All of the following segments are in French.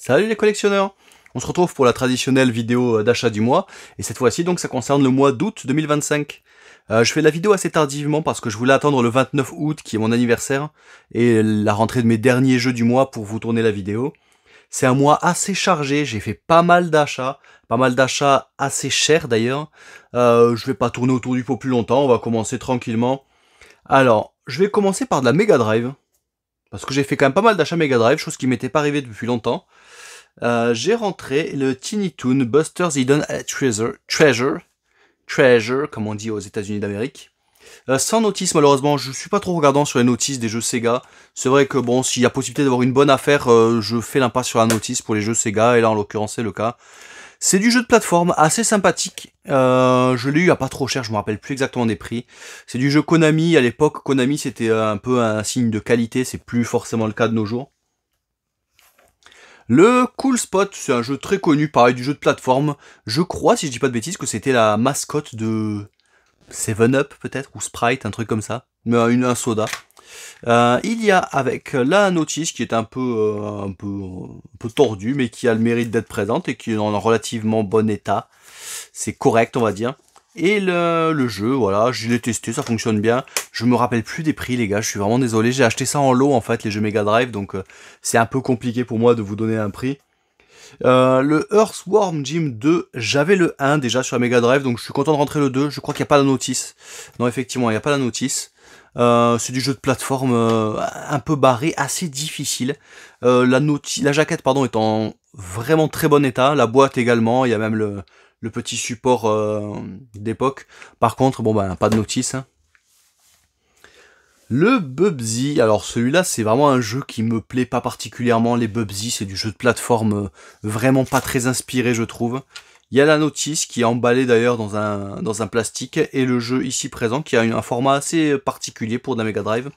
Salut les collectionneurs! On se retrouve pour la traditionnelle vidéo d'achat du mois, et cette fois-ci donc ça concerne le mois d'août 2025. Je fais la vidéo assez tardivement parce que je voulais attendre le 29 août qui est mon anniversaire, et la rentrée de mes derniers jeux du mois pour vous tourner la vidéo. C'est un mois assez chargé, j'ai fait pas mal d'achats assez chers d'ailleurs. Je vais pas tourner autour du pot plus longtemps, on va commencer tranquillement. Alors, je vais commencer par de la Mega Drive. Parce que j'ai fait quand même pas mal d'achats Mega Drive, chose qui m'était pas arrivée depuis longtemps. J'ai rentré le Tiny Toon Buster's Hidden Treasure, comme on dit aux États-Unis d'Amérique. Sans notice, malheureusement, je suis pas trop regardant sur les notices des jeux Sega. C'est vrai que bon, s'il y a possibilité d'avoir une bonne affaire, je fais l'impasse sur la notice pour les jeux Sega, et là en l'occurrence c'est le cas. C'est du jeu de plateforme assez sympathique. Je l'ai eu à pas trop cher, je me rappelle plus exactement des prix. C'est du jeu Konami. À l'époque, Konami c'était un peu un signe de qualité, c'est plus forcément le cas de nos jours. Le Cool Spot, c'est un jeu très connu, pareil, du jeu de plateforme. Je crois, si je dis pas de bêtises, que c'était la mascotte de 7-Up peut-être, ou Sprite, un truc comme ça. Mais un soda. Il y a avec la notice qui est un peu tordue, mais qui a le mérite d'être présente et qui est en relativement bon état. C'est correct, on va dire. Et le jeu, voilà, je l'ai testé, ça fonctionne bien. Je me rappelle plus des prix, les gars, je suis vraiment désolé. J'ai acheté ça en lot, en fait, les jeux Mega Drive, donc c'est un peu compliqué pour moi de vous donner un prix. Le Earthworm Jim 2, j'avais le 1 déjà sur la Mega Drive, donc je suis content de rentrer le 2. Je crois qu'il n'y a pas la notice. Non, effectivement, il n'y a pas la notice. C'est du jeu de plateforme un peu barré, assez difficile. La jaquette pardon, est en vraiment très bon état. La boîte également, il y a même le petit support d'époque. Par contre, bon ben pas de notice. Hein. Le Bubsy, alors celui-là c'est vraiment un jeu qui me plaît pas particulièrement. Les Bubsy, c'est du jeu de plateforme vraiment pas très inspiré, je trouve. Il y a la notice qui est emballée d'ailleurs dans un plastique, et le jeu ici présent qui a un format assez particulier pour de la Mega Drive.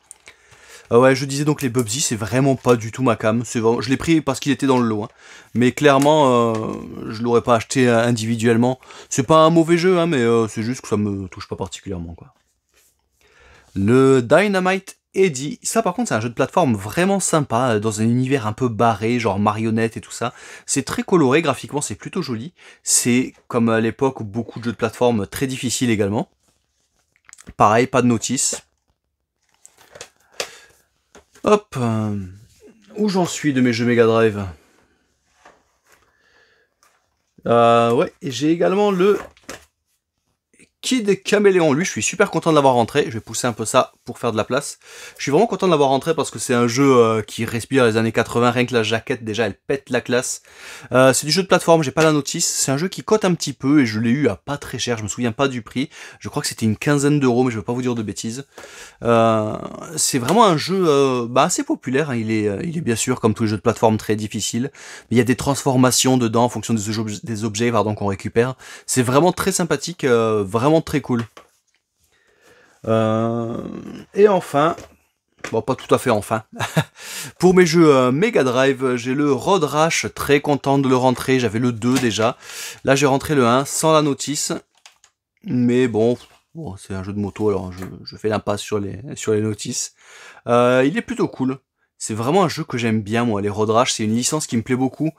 Ouais, je disais donc les Bubsy, c'est vraiment pas du tout ma cam. Je l'ai pris parce qu'il était dans le lot, hein. Mais clairement, je l'aurais pas acheté individuellement. C'est pas un mauvais jeu, hein, mais c'est juste que ça me touche pas particulièrement, quoi. Le Dynamite Eddy, ça par contre c'est un jeu de plateforme vraiment sympa, dans un univers un peu barré, genre marionnette et tout ça. C'est très coloré, graphiquement c'est plutôt joli. C'est comme à l'époque beaucoup de jeux de plateforme très difficiles également. Pareil, pas de notice. Hop, où j'en suis de mes jeux Mega Drive? Ouais, et j'ai également le Kid Caméléon, lui je suis super content de l'avoir rentré, je vais pousser un peu ça pour faire de la place. Je suis vraiment content de l'avoir rentré parce que c'est un jeu qui respire les années 80, rien que la jaquette déjà elle pète la classe. C'est du jeu de plateforme, j'ai pas la notice, c'est un jeu qui cote un petit peu et je l'ai eu à pas très cher, je me souviens pas du prix, je crois que c'était une quinzaine d'euros mais je veux pas vous dire de bêtises. C'est vraiment un jeu assez populaire, hein. Il est bien sûr comme tous les jeux de plateforme très difficile, mais il y a des transformations dedans en fonction des objets qu'on récupère. C'est vraiment très sympathique, vraiment très cool. Et enfin, bon pas tout à fait enfin, pour mes jeux Mega Drive, j'ai le Road Rash, très content de le rentrer, j'avais le 2 déjà. Là j'ai rentré le 1 sans la notice, mais bon c'est un jeu de moto alors je fais l'impasse sur les notices. Il est plutôt cool, c'est vraiment un jeu que j'aime bien moi, les Road Rash, c'est une licence qui me plaît beaucoup.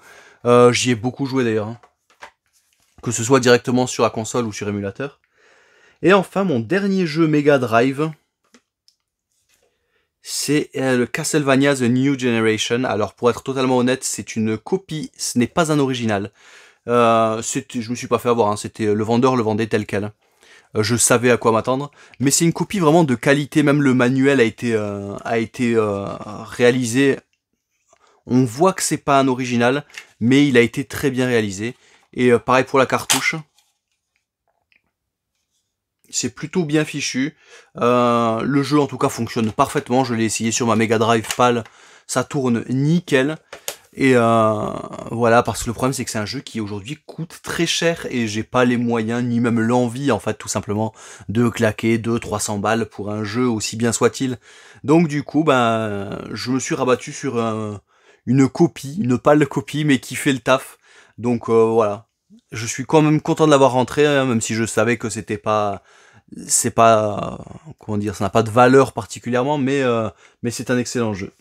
J'y ai beaucoup joué d'ailleurs, hein. Que ce soit directement sur la console ou sur émulateur. Et enfin, mon dernier jeu Mega Drive, c'est le Castlevania The New Generation. Alors, pour être totalement honnête, c'est une copie, ce n'est pas un original. Je me suis pas fait avoir, hein, c'était le vendeur le vendait tel quel. Je savais à quoi m'attendre, mais c'est une copie vraiment de qualité, même le manuel a été réalisé. On voit que c'est pas un original, mais il a été très bien réalisé. Et pareil pour la cartouche. C'est plutôt bien fichu. Le jeu en tout cas fonctionne parfaitement. Je l'ai essayé sur ma Mega Drive PAL. Ça tourne nickel. Et voilà, parce que le problème c'est que c'est un jeu qui aujourd'hui coûte très cher et j'ai pas les moyens ni même l'envie en fait tout simplement de claquer 200-300 balles pour un jeu aussi bien soit-il. Donc du coup je me suis rabattu sur une copie, une pâle copie mais qui fait le taf. Donc voilà. Je suis quand même content de l'avoir rentré, hein, même si je savais que c'est pas, comment dire, ça n'a pas de valeur particulièrement, mais c'est un excellent jeu.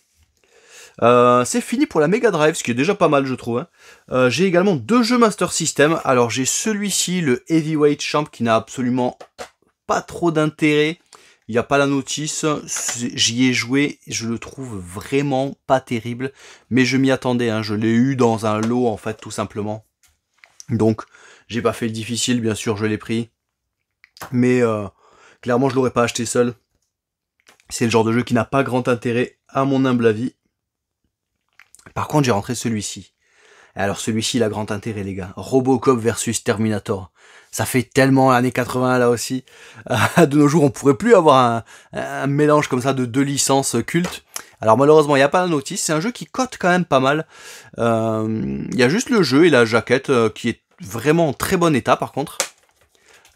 C'est fini pour la Mega Drive, ce qui est déjà pas mal je trouve. Hein. J'ai également 2 jeux Master System. Alors j'ai celui-ci, le Heavyweight Champ, qui n'a absolument pas trop d'intérêt. Il n'y a pas la notice, j'y ai joué, je le trouve vraiment pas terrible. Mais je m'y attendais, hein. Je l'ai eu dans un lot en fait tout simplement. Donc j'ai pas fait le difficile, bien sûr je l'ai pris. Mais clairement je l'aurais pas acheté seul. C'est le genre de jeu qui n'a pas grand intérêt à mon humble avis. Par contre, j'ai rentré celui-ci. Alors celui-ci, il a grand intérêt, les gars. Robocop versus Terminator. Ça fait tellement années 80 là aussi. De nos jours, on pourrait plus avoir un mélange comme ça de 2 licences cultes. Alors malheureusement, il n'y a pas la notice. C'est un jeu qui cote quand même pas mal. Il y a juste le jeu et la jaquette qui est vraiment en très bon état par contre.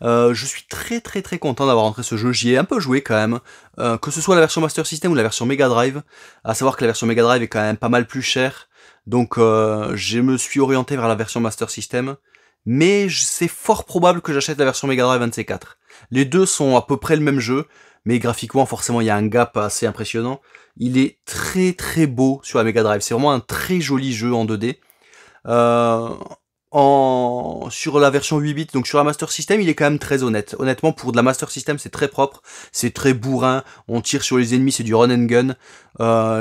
Je suis très content d'avoir rentré ce jeu, j'y ai un peu joué quand même, que ce soit la version Master System ou la version Mega Drive, à savoir que la version Mega Drive est quand même pas mal plus chère, donc je me suis orienté vers la version Master System, mais c'est fort probable que j'achète la version Mega Drive 24. Les deux sont à peu près le même jeu, mais graphiquement forcément il y a un gap assez impressionnant. Il est très beau sur la Mega Drive, c'est vraiment un très joli jeu en 2D. Sur la version 8 bits, donc sur la Master System, il est quand même très honnête. Honnêtement, pour de la Master System, c'est très propre, c'est très bourrin, on tire sur les ennemis, c'est du run and gun.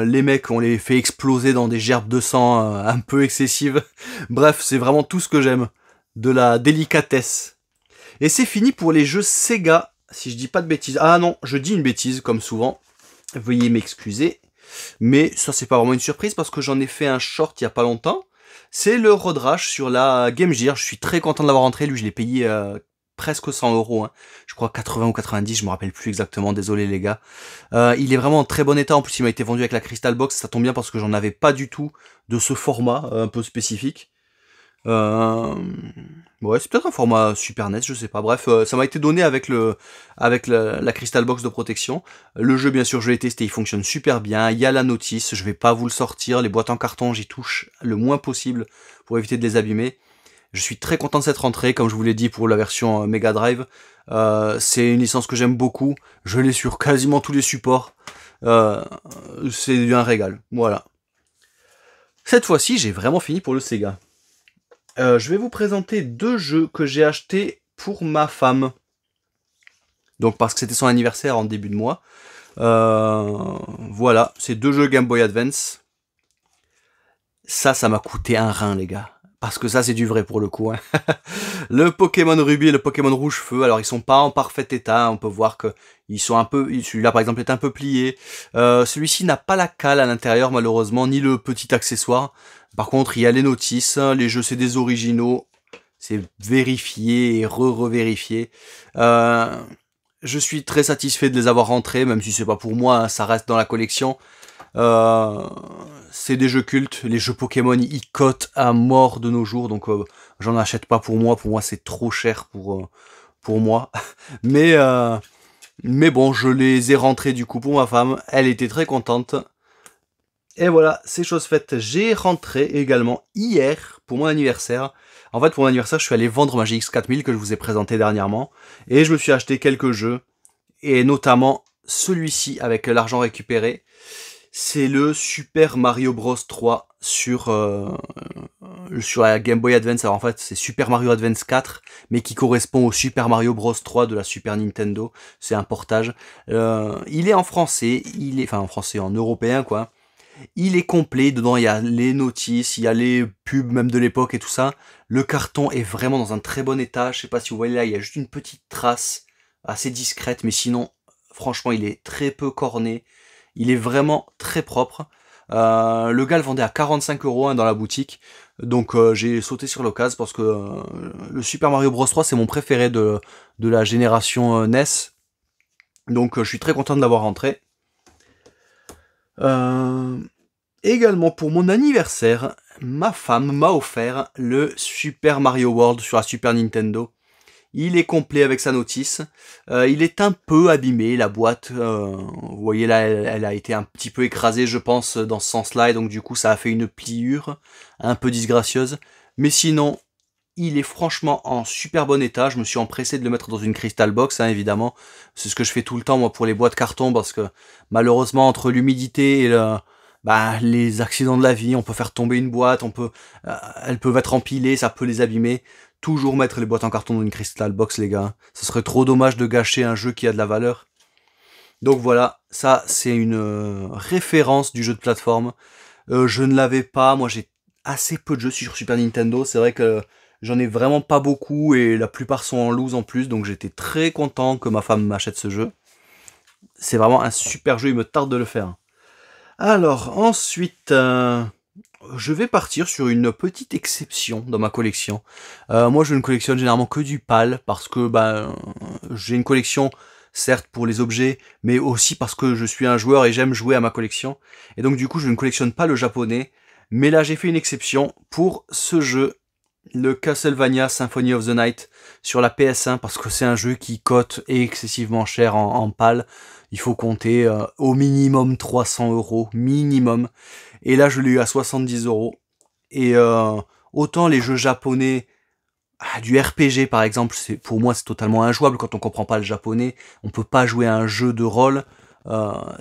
Les mecs, on les fait exploser dans des gerbes de sang un peu excessives. Bref, c'est vraiment tout ce que j'aime, de la délicatesse. Et c'est fini pour les jeux Sega, si je dis pas de bêtises. Ah non, je dis une bêtise, comme souvent. Veuillez m'excuser. Mais ça, c'est pas vraiment une surprise, parce que j'en ai fait un short il y a pas longtemps. C'est le Road Rash sur la Game Gear. Je suis très content de l'avoir rentré. Lui, je l'ai payé presque 100 €. Hein. Je crois 80 ou 90, je me rappelle plus exactement. Désolé les gars. Il est vraiment en très bon état. En plus, il m'a été vendu avec la Crystal Box. Ça tombe bien parce que j'en avais pas du tout de ce format un peu spécifique. Ouais, c'est peut-être un format Super NES, je sais pas. Bref, ça m'a été donné avec la Crystal Box de protection. Le jeu, bien sûr, je l'ai testé, il fonctionne super bien. Il y a la notice, je vais pas vous le sortir. Les boîtes en carton, j'y touche le moins possible pour éviter de les abîmer. Je suis très content de cette rentrée, comme je vous l'ai dit pour la version Mega Drive. C'est une licence que j'aime beaucoup. Je l'ai sur quasiment tous les supports. C'est un régal. Voilà. Cette fois-ci, j'ai vraiment fini pour le Sega. Je vais vous présenter 2 jeux que j'ai achetés pour ma femme. Donc parce que c'était son anniversaire en début de mois. Voilà, c'est 2 jeux Game Boy Advance. Ça m'a coûté un rein les gars. Parce que ça c'est du vrai pour le coup. Hein. Le Pokémon Ruby et le Pokémon Rouge Feu, alors ils sont pas en parfait état. On peut voir que ils sont un peu. Celui-là par exemple est un peu plié. Celui-ci n'a pas la cale à l'intérieur malheureusement, ni le petit accessoire. Par contre, il y a les notices, les jeux c'est des originaux, c'est vérifié et re-revérifié. Je suis très satisfait de les avoir rentrés, même si c'est pas pour moi, hein, ça reste dans la collection. C'est des jeux cultes, les jeux Pokémon ils cotent à mort de nos jours, donc j'en achète pas pour moi c'est trop cher pour moi. Mais bon, je les ai rentrés du coup pour ma femme, elle était très contente. Et voilà, c'est chose faite. J'ai rentré également hier pour mon anniversaire. En fait, pour mon anniversaire, je suis allé vendre ma GX4000 que je vous ai présenté dernièrement. Et je me suis acheté quelques jeux. Et notamment celui-ci avec l'argent récupéré. C'est le Super Mario Bros 3 sur la Game Boy Advance. Alors en fait, c'est Super Mario Advance 4, mais qui correspond au Super Mario Bros 3 de la Super Nintendo. C'est un portage. Il est en français. Enfin en français, en européen quoi. Il est complet, dedans il y a les notices, il y a les pubs même de l'époque et tout ça. Le carton est vraiment dans un très bon état, je sais pas si vous voyez là, il y a juste une petite trace assez discrète, mais sinon, franchement, il est très peu corné. Il est vraiment très propre. Le gars le vendait à 45 € hein, dans la boutique, donc j'ai sauté sur l'occasion parce que le Super Mario Bros 3 c'est mon préféré de la génération NES. Donc je suis très content de l'avoir rentré. Également pour mon anniversaire, ma femme m'a offert le Super Mario World sur la Super Nintendo. Il est complet avec sa notice. Il est un peu abîmé, la boîte. Vous voyez là, elle a été un petit peu écrasée, je pense, dans ce sens-là. Et donc du coup, ça a fait une pliure un peu disgracieuse. Mais sinon, il est franchement en super bon état. Je me suis empressé de le mettre dans une Crystal Box, hein, évidemment. C'est ce que je fais tout le temps, moi, pour les boîtes carton, parce que malheureusement, entre l'humidité bah, les accidents de la vie, on peut faire tomber une boîte, elles peuvent être empilées, ça peut les abîmer. Toujours mettre les boîtes en carton dans une Crystal Box, les gars. Ce serait trop dommage de gâcher un jeu qui a de la valeur. Donc voilà, ça c'est une référence du jeu de plateforme. Je ne l'avais pas, moi j'ai assez peu de jeux sur Super Nintendo, c'est vrai que j'en ai vraiment pas beaucoup et la plupart sont en loose en plus, donc j'étais très content que ma femme m'achète ce jeu. C'est vraiment un super jeu, il me tarde de le faire. Alors ensuite, je vais partir sur une petite exception dans ma collection. Moi je ne collectionne généralement que du PAL, parce que j'ai une collection certes pour les objets, mais aussi parce que je suis un joueur et j'aime jouer à ma collection. Et donc du coup je ne collectionne pas le japonais, mais là j'ai fait une exception pour ce jeu, le Castlevania Symphony of the Night sur la PS1, parce que c'est un jeu qui cote excessivement cher en PAL. Il faut compter au minimum 300 €, minimum. Et là je l'ai eu à 70 €. Et autant les jeux japonais, du RPG par exemple, pour moi c'est totalement injouable quand on comprend pas le japonais. On peut pas jouer à un jeu de rôle,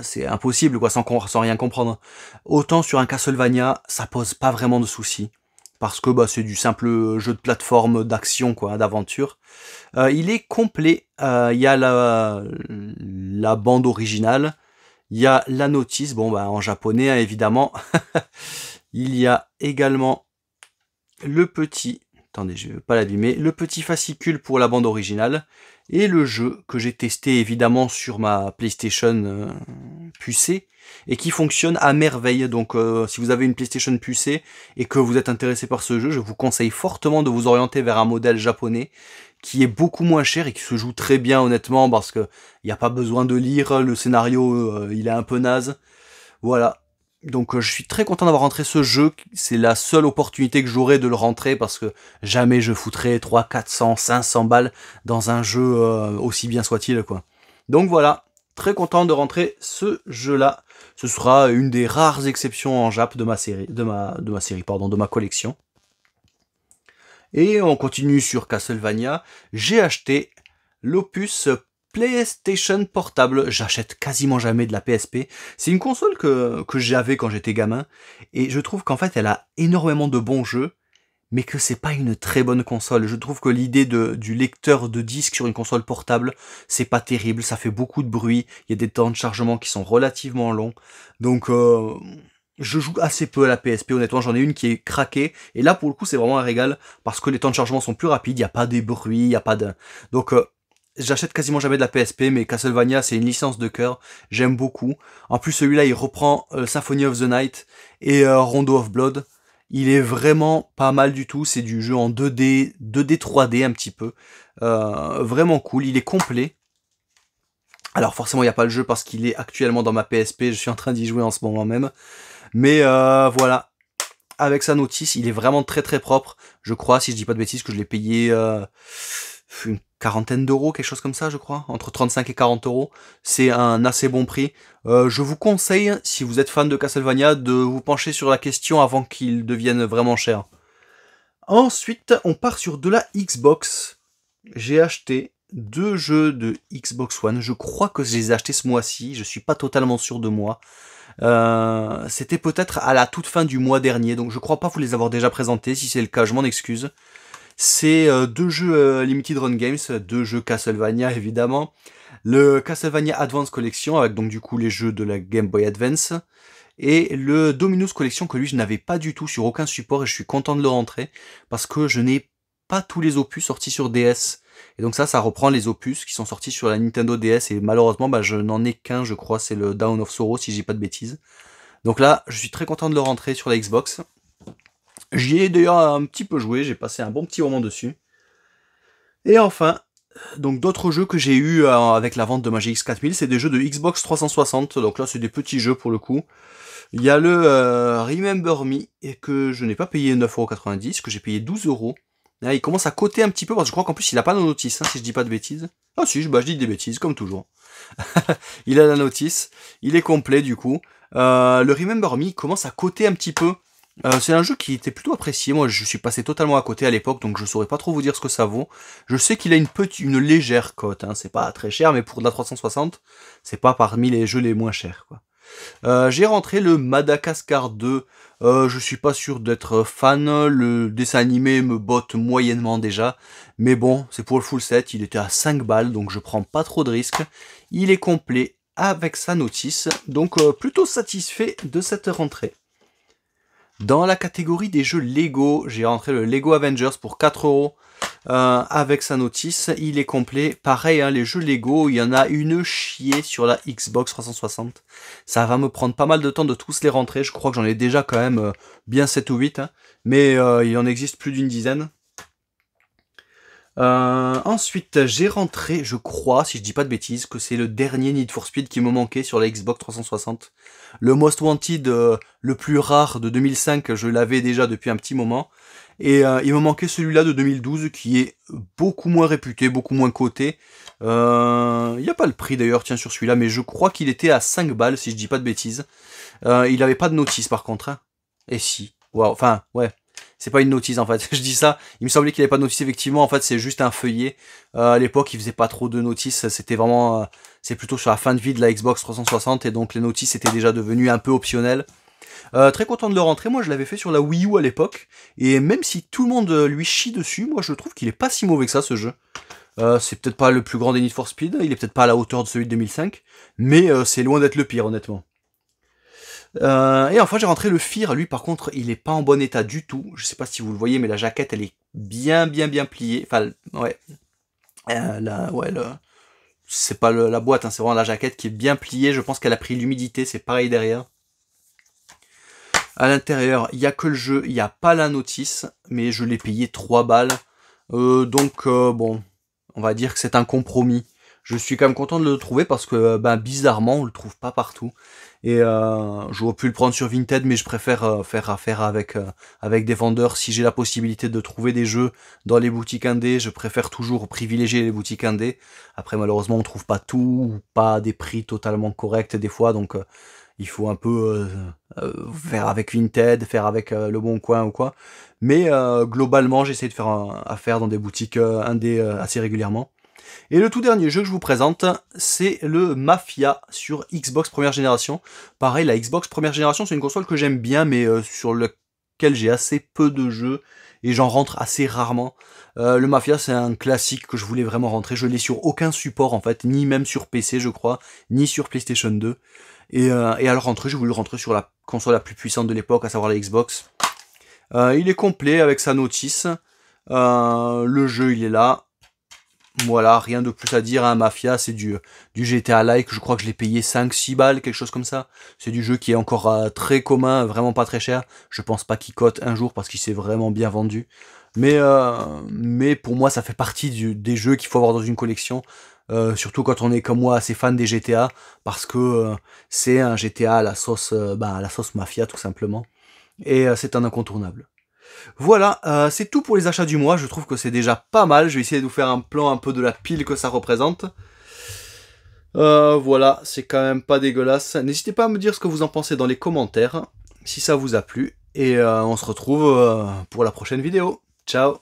c'est impossible quoi, sans rien comprendre. Autant sur un Castlevania, ça pose pas vraiment de soucis, parce que c'est du simple jeu de plateforme, d'action quoi, d'aventure. Il est complet, il y a la bande originale, il y a la notice, en japonais hein, évidemment. Il y a également le petit, attendez, je vais pas l'abîmer, le petit fascicule pour la bande originale, et le jeu que j'ai testé évidemment sur ma PlayStation pucée, et qui fonctionne à merveille. Donc si vous avez une PlayStation pucée et que vous êtes intéressé par ce jeu, je vous conseille fortement de vous orienter vers un modèle japonais qui est beaucoup moins cher et qui se joue très bien honnêtement, parce que il n'y a pas besoin de lire, le scénario il est un peu naze. Voilà. Donc je suis très content d'avoir rentré ce jeu, c'est la seule opportunité que j'aurai de le rentrer, parce que jamais je foutrais 300, 400, 500 balles dans un jeu aussi bien soit-il quoi. Donc voilà, très content de rentrer ce jeu-là. Ce sera une des rares exceptions en Jap de ma série, de ma collection. Et on continue sur Castlevania. J'ai acheté l'opus PlayStation Portable. J'achète quasiment jamais de la PSP. C'est une console que j'avais quand j'étais gamin, et je trouve qu'en fait elle a énormément de bons jeux, mais que c'est pas une très bonne console. Je trouve que l'idée du lecteur de disque sur une console portable, c'est pas terrible, ça fait beaucoup de bruit, il y a des temps de chargement qui sont relativement longs. Donc je joue assez peu à la PSP, honnêtement, j'en ai une qui est craquée, et là pour le coup c'est vraiment un régal, parce que les temps de chargement sont plus rapides, il n'y a pas des bruits, il n'y a pas de... Donc j'achète quasiment jamais de la PSP, mais Castlevania c'est une licence de cœur, j'aime beaucoup. En plus celui-là il reprend Symphony of the Night et Rondo of Blood. Il est vraiment pas mal du tout, c'est du jeu en 2D, 3D un petit peu. Vraiment cool, il est complet. Alors forcément il n'y a pas le jeu parce qu'il est actuellement dans ma PSP, je suis en train d'y jouer en ce moment même. Mais voilà, avec sa notice, il est vraiment très très propre. Je crois, si je dis pas de bêtises, que je l'ai payé une quarantaine d'euros, quelque chose comme ça, je crois, entre 35 et 40 €. C'est un assez bon prix. Je vous conseille, si vous êtes fan de Castlevania, de vous pencher sur la question avant qu'il devienne vraiment cher. Ensuite, on part sur de la Xbox. J'ai acheté 2 jeux de Xbox One. Je crois que je les ai achetés ce mois-ci. Je suis pas totalement sûr de moi. C'était peut-être à la toute fin du mois dernier, donc je crois pas vous les avoir déjà présentés. Si c'est le cas, je m'en excuse. C'est 2 jeux Limited Run Games, 2 jeux Castlevania évidemment. Le Castlevania Advance Collection, avec donc du coup les jeux de la Game Boy Advance, et le Dominus Collection, que lui je n'avais pas du tout sur aucun support, et je suis content de le rentrer, parce que je n'ai pas tous les opus sortis sur DS. Et donc ça reprend les opus qui sont sortis sur la Nintendo DS, et malheureusement je n'en ai qu'un, je crois, c'est le Dawn of Sorrow si j'ai pas de bêtises. Donc là, je suis très content de le rentrer sur la Xbox. J'y ai d'ailleurs un petit peu joué, j'ai passé un bon petit moment dessus. Et enfin, donc d'autres jeux que j'ai eu avec la vente de ma GX 4000, c'est des jeux de Xbox 360, donc là c'est des petits jeux pour le coup. Il y a le Remember Me, et que je n'ai pas payé 9,90 €, que j'ai payé 12 €. Là, il commence à coter un petit peu, parce que je crois qu'en plus il a pas de notice, hein, si je dis pas de bêtises. Ah si, je dis des bêtises, comme toujours. Il a la notice, il est complet du coup. Le Remember Me commence à coter un petit peu. C'est un jeu qui était plutôt apprécié, moi je suis passé totalement à côté à l'époque, donc je saurais pas trop vous dire ce que ça vaut. Je sais qu'il a une légère cote, hein. C'est pas très cher, mais pour de la 360, c'est pas parmi les jeux les moins chers, quoi. J'ai rentré le Madagascar 2. Je suis pas sûr d'être fan. Le dessin animé me botte moyennement déjà. Mais bon, c'est pour le full set. Il était à 5 balles, donc je prends pas trop de risques. Il est complet avec sa notice. Donc plutôt satisfait de cette rentrée. Dans la catégorie des jeux Lego, j'ai rentré le Lego Avengers pour 4 €. Avec sa notice, il est complet. Pareil, hein, les jeux Lego, il y en a une chier sur la Xbox 360. Ça va me prendre pas mal de temps de tous les rentrer. Je crois que j'en ai déjà quand même bien 7 ou 8. Hein, mais il en existe plus d'une dizaine. Ensuite, j'ai rentré, je crois, si je dis pas de bêtises, que c'est le dernier Need for Speed qui me manquait sur la Xbox 360. Le Most Wanted, le plus rare de 2005, je l'avais déjà depuis un petit moment. Et il me manquait celui-là de 2012 qui est beaucoup moins réputé, beaucoup moins coté. Il n'y a pas le prix d'ailleurs, tiens, sur celui-là, mais je crois qu'il était à 5 balles, si je dis pas de bêtises. Il avait pas de notice par contre. Hein. Et si. Wow. Enfin, ouais. C'est pas une notice en fait, je dis ça, il me semblait qu'il n'y avait pas de notice effectivement, en fait c'est juste un feuillet. À l'époque il faisait pas trop de notices, c'était vraiment, c'est plutôt sur la fin de vie de la Xbox 360 et donc les notices étaient déjà devenues un peu optionnelles. Très content de le rentrer, moi je l'avais fait sur la Wii U à l'époque, et même si tout le monde lui chie dessus, moi je trouve qu'il est pas si mauvais que ça ce jeu. C'est peut-être pas le plus grand des Need for Speed, il est peut-être pas à la hauteur de celui de 2005, mais c'est loin d'être le pire honnêtement. Et enfin j'ai rentré le Fear, lui par contre il est pas en bon état du tout, je sais pas si vous le voyez mais la jaquette elle est bien pliée, enfin ouais, c'est pas la boîte, hein, c'est vraiment la jaquette qui est bien pliée, je pense qu'elle a pris l'humidité, c'est pareil derrière. À l'intérieur il y a que le jeu, il n'y a pas la notice, mais je l'ai payé 3 balles, donc bon, on va dire que c'est un compromis. Je suis quand même content de le trouver parce que bizarrement on le trouve pas partout. Et j'aurais pu le prendre sur Vinted, mais je préfère faire affaire avec des vendeurs. Si j'ai la possibilité de trouver des jeux dans les boutiques indés, je préfère toujours privilégier les boutiques indés. Après malheureusement on trouve pas tout, ou pas à des prix totalement corrects des fois, donc il faut un peu faire avec Vinted, faire avec Le Bon Coin ou quoi. Mais globalement j'essaie de faire affaire dans des boutiques indés assez régulièrement. Et le tout dernier jeu que je vous présente, c'est le Mafia sur Xbox première génération. Pareil, la Xbox première génération, c'est une console que j'aime bien, mais sur laquelle j'ai assez peu de jeux, et j'en rentre assez rarement. Le Mafia, c'est un classique que je voulais vraiment rentrer. Je l'ai sur aucun support, en fait, ni même sur PC, je crois, ni sur PlayStation 2. Et à le rentrer, j'ai voulu le rentrer sur la console la plus puissante de l'époque, à savoir la Xbox. Il est complet avec sa notice. Le jeu, il est là. Voilà, rien de plus à dire, hein. Mafia, c'est du GTA-like, je crois que je l'ai payé 5-6 balles, quelque chose comme ça. C'est du jeu qui est encore très commun, vraiment pas très cher. Je pense pas qu'il cote un jour parce qu'il s'est vraiment bien vendu. Mais pour moi, ça fait partie des jeux qu'il faut avoir dans une collection. Surtout quand on est comme moi assez fan des GTA, parce que c'est un GTA à la sauce Mafia tout simplement. Et c'est un incontournable. Voilà, c'est tout pour les achats du mois, je trouve que c'est déjà pas mal, je vais essayer de vous faire un plan un peu de la pile que ça représente. Voilà, c'est quand même pas dégueulasse. N'hésitez pas à me dire ce que vous en pensez dans les commentaires, si ça vous a plu, et on se retrouve pour la prochaine vidéo. Ciao!